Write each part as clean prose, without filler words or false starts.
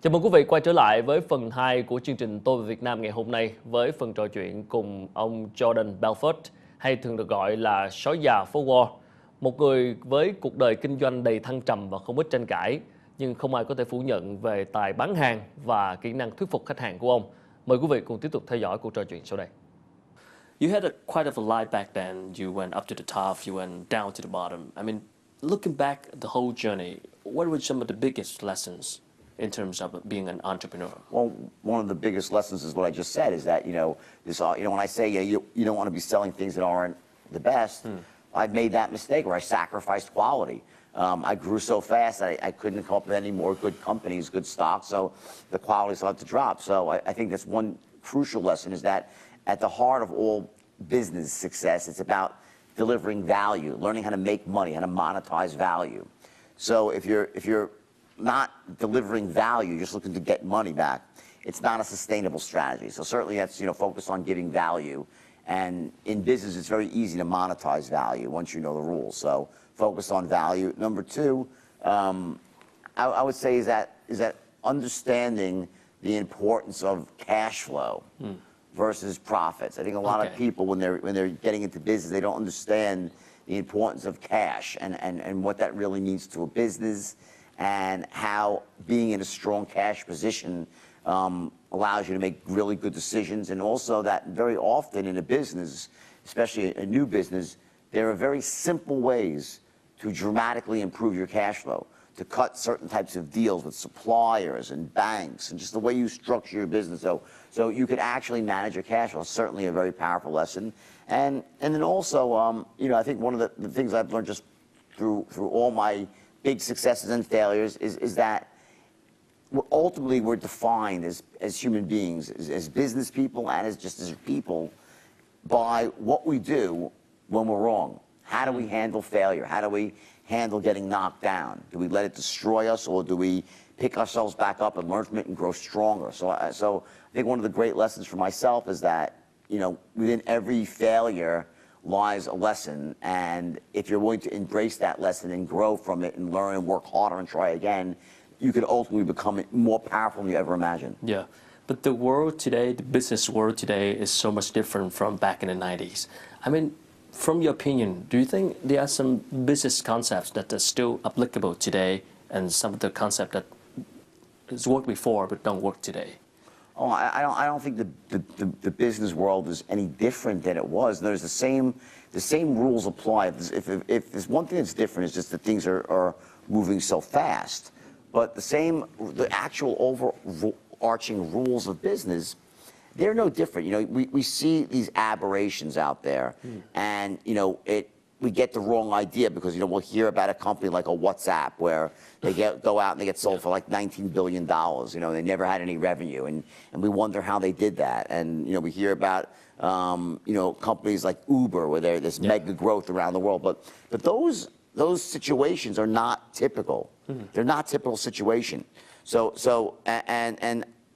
Chào mừng quý vị quay trở lại với phần 2 của chương trình Tôi về Việt Nam ngày hôm nay với phần trò chuyện cùng ông Jordan Belfort, hay thường được gọi là sói già phố Wall. Một người với cuộc đời kinh doanh đầy thăng trầm và không ít tranh cãi, nhưng không ai có thể phủ nhận về tài bán hàng và kỹ năng thuyết phục khách hàng của ông. Mời quý vị cùng tiếp tục theo dõi cuộc trò chuyện sau đây. You had quite of a life back then. You went up to the top, you went down to the bottom. I mean, looking back at the whole journey, what were some of the biggest lessons in terms of being an entrepreneur? Well, one of the biggest lessons is what I just said, is that, when I say you don't want to be selling things that aren't the best, I've made that mistake where I sacrificed quality. I grew so fast that I couldn't come up with any more good companies, good stocks, so the quality started to drop. So I think that's one crucial lesson, is that at the heart of all business success, it's about delivering value, learning how to make money, how to monetize value. So if you're not delivering value, just looking to get money back, it's not a sustainable strategy. So certainly that's, focus on giving value. And in business, it's very easy to monetize value once you know the rules. So focus on value. Number two, I would say is that understanding the importance of cash flow versus profits. I think a lot of people, when they're getting into business, they don't understand the importance of cash and what that really means to a business, and how being in a strong cash position allows you to make really good decisions. And also that very often in a business, especially a new business, there are very simple ways to dramatically improve your cash flow, to cut certain types of deals with suppliers and banks, and just the way you structure your business. So you could actually manage your cash flow. It's certainly a very powerful lesson. And then also, I think one of the things I've learned just through all my big successes and failures is that ultimately we're defined as human beings, as business people and as people, by what we do when we're wrong. How do we handle failure? How do we handle getting knocked down? Do we let it destroy us, or do we pick ourselves back up and learn from it and grow stronger? So I think one of the great lessons for myself is that, within every failure lies a lesson, and if you're willing to embrace that lesson and grow from it and learn and work harder and try again, you could ultimately become more powerful than you ever imagined. Yeah, but the world today, the business world today, is so much different from back in the 90s. I mean, from your opinion, do you think there are some business concepts that are still applicable today, and some of the concepts that has worked before but don't work today? Oh, I don't think the business world is any different than it was. There's the same rules apply. If there's one thing that's different, it's just that things are moving so fast. But the actual overarching rules of business, they're no different. We see these aberrations out there, and we get the wrong idea because we'll hear about a company like a WhatsApp where they go out and they get sold for like $19 billion. They never had any revenue, and we wonder how they did that. And we hear about companies like Uber where there's mega growth around the world. But those situations are not typical. They're not typical situation.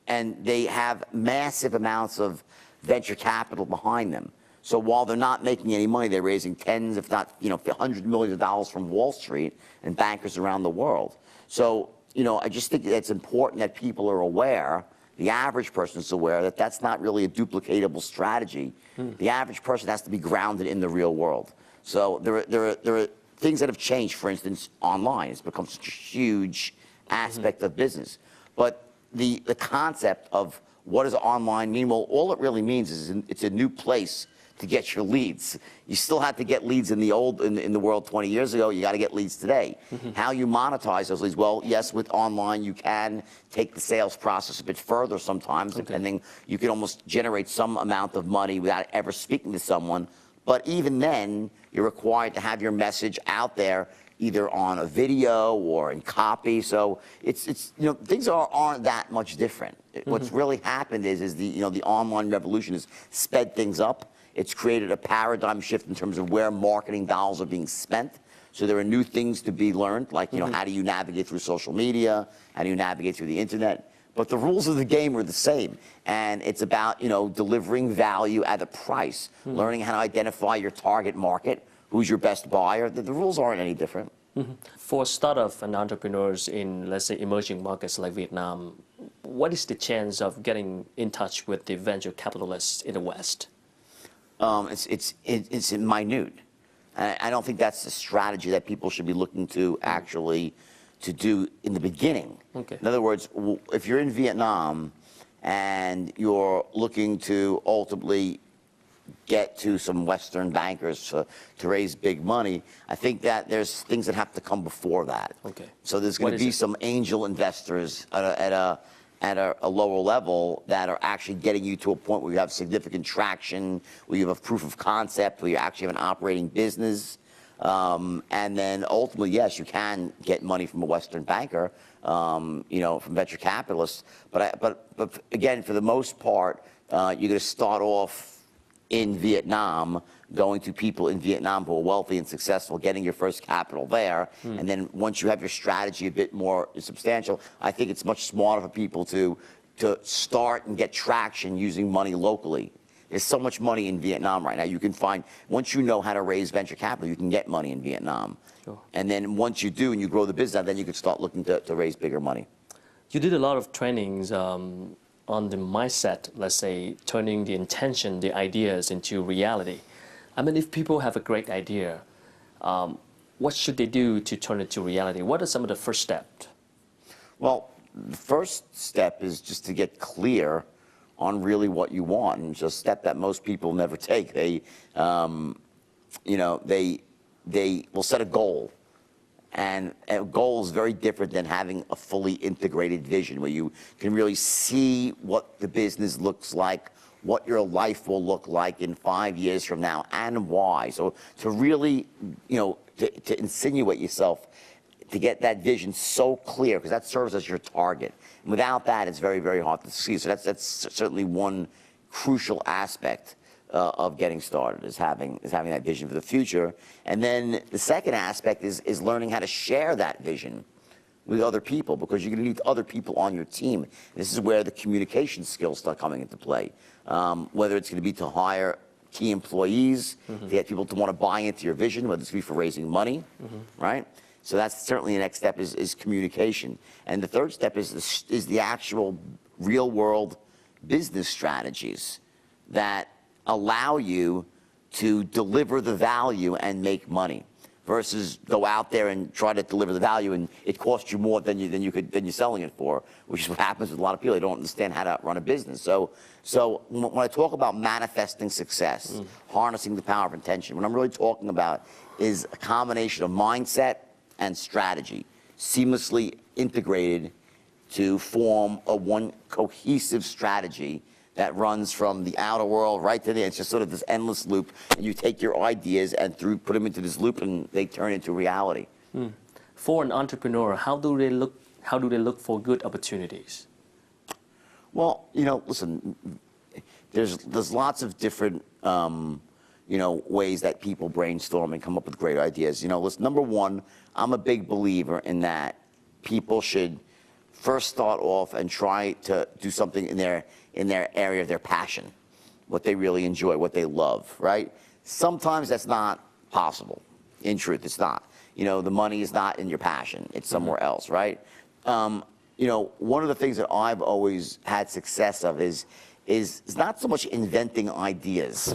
And they have massive amounts of venture capital behind them. So while they're not making any money, they're raising tens, if not, $100 million from Wall Street and bankers around the world. So, I just think it's important that people are aware, the average person is aware, that that's not really a duplicatable strategy. The average person has to be grounded in the real world. So there are things that have changed. For instance, online has become such a huge aspect of business. But the concept of what does online mean? Well, all it really means is it's a new place to get your leads. You still had to get leads in the world 20 years ago. You got to get leads today. How you monetize those leads? Well, yes, with online you can take the sales process a bit further sometimes, depending. You can almost generate some amount of money without ever speaking to someone. But even then, you're required to have your message out there, either on a video or in copy. So it's things aren't that much different. What's really happened is the online revolution has sped things up. It's created a paradigm shift in terms of where marketing dollars are being spent. So there are new things to be learned, like how do you navigate through social media? How do you navigate through the internet? But the rules of the game are the same, and it's about delivering value at a price, learning how to identify your target market, who's your best buyer. The rules aren't any different. For startups and entrepreneurs in, let's say, emerging markets like Vietnam, what is the chance of getting in touch with the venture capitalists in the West? It's minute. I don't think that's the strategy that people should be looking to actually to do in the beginning. Okay. In other words, if you're in Vietnam and you're looking to ultimately get to some Western bankers to raise big money, I think that there's things that have to come before that. Okay. So there's going to be some angel investors at a lower level that are actually getting you to a point where you have significant traction, where you have a proof of concept, where you actually have an operating business. And then ultimately, yes, you can get money from a Western banker, you know, from venture capitalists. But again, for the most part, you're going to start off in Vietnam, going to people in Vietnam who are wealthy and successful, getting your first capital there. And then once you have your strategy a bit more substantial, I think it's much smarter for people to start and get traction using money locally. There's so much money in Vietnam right now. You can find, once you know how to raise venture capital, you can get money in Vietnam. Sure. And then once you do and you grow the business, then you can start looking to raise bigger money. You did a lot of trainings on the mindset, let's say, turning the intention, the ideas into reality. I mean, if people have a great idea, what should they do to turn it to reality? What are some of the first steps? Well, the first step is just to get clear on really what you want, and it's a step that most people never take. They, you know, they will set a goal. And a goal is very different than having a fully integrated vision where you can really see what the business looks like, what your life will look like in 5 years from now, and why. So to really, you know, to insinuate yourself, to get that vision so clear, because that serves as your target. And without that, it's very, very hard to see. So that's certainly one crucial aspect of getting started, is having that vision for the future. And then the second aspect is learning how to share that vision with other people, because you're going to need other people on your team. This is where the communication skills start coming into play. Whether it's going to be to hire key employees, to get people to want to buy into your vision, whether it's be for raising money, right? So that's certainly the next step is communication. And the third step is the actual real world business strategies that allow you to deliver the value and make money, versus go out there and try to deliver the value and it costs you more than you're selling it for, which is what happens with a lot of people. They don't understand how to run a business. So when I talk about manifesting success, harnessing the power of intention, what I'm really talking about is a combination of mindset and strategy, seamlessly integrated to form one cohesive strategy that runs from the outer world right to the end. It's just sort of this endless loop, and you take your ideas and put them into this loop, and they turn into reality. For an entrepreneur, how do they look for good opportunities? Well, you know, listen, there's lots of different you know, ways that people brainstorm and come up with great ideas. You know, listen, number one, I'm a big believer in that people should first start off and try to do something in their area of their passion, what they really enjoy, what they love, right? Sometimes that's not possible. In truth, it's not. You know, the money is not in your passion. It's somewhere else, right? You know, one of the things that I've always had success of is not so much inventing ideas,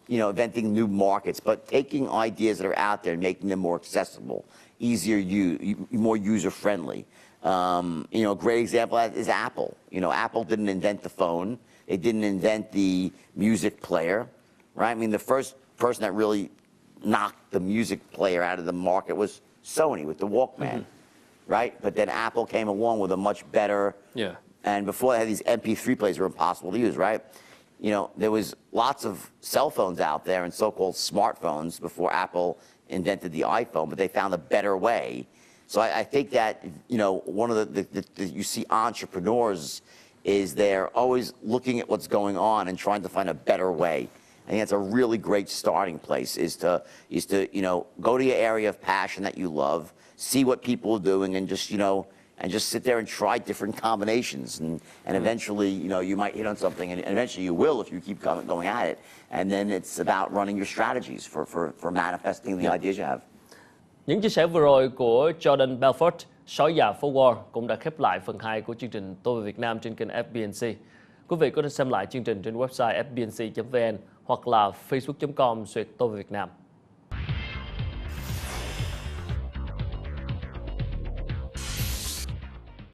you know, inventing new markets, but taking ideas that are out there and making them more accessible, more user-friendly. You know, a great example of that is Apple. You know, Apple didn't invent the phone. They didn't invent the music player, right? I mean, the first person that really knocked the music player out of the market was Sony with the Walkman, right? But then Apple came along with a much better, and before they had these MP3 players that were impossible to use, right? You know, there was lots of cell phones out there and so-called smartphones before Apple invented the iPhone, but they found a better way. So I think that, you know, one of you see entrepreneurs is they're always looking at what's going on and trying to find a better way. I think that's a really great starting place, is to you know, go to your area of passion that you love, see what people are doing, and just, you know, and just sit there and try different combinations, and eventually, you know, you might hit on something, and eventually you will if you keep going at it. And then it's about running your strategies for manifesting the ideas you have. Những chia sẻ vừa rồi của Jordan Belfort Sói già phố Wall cũng đã khép lại phần 2 của chương trình Tôi về Việt Nam trên kênh FBNC. Quý vị có thể xem lại chương trình trên website fbnc.vn hoặc là facebook.com/Tôi về Việt Nam.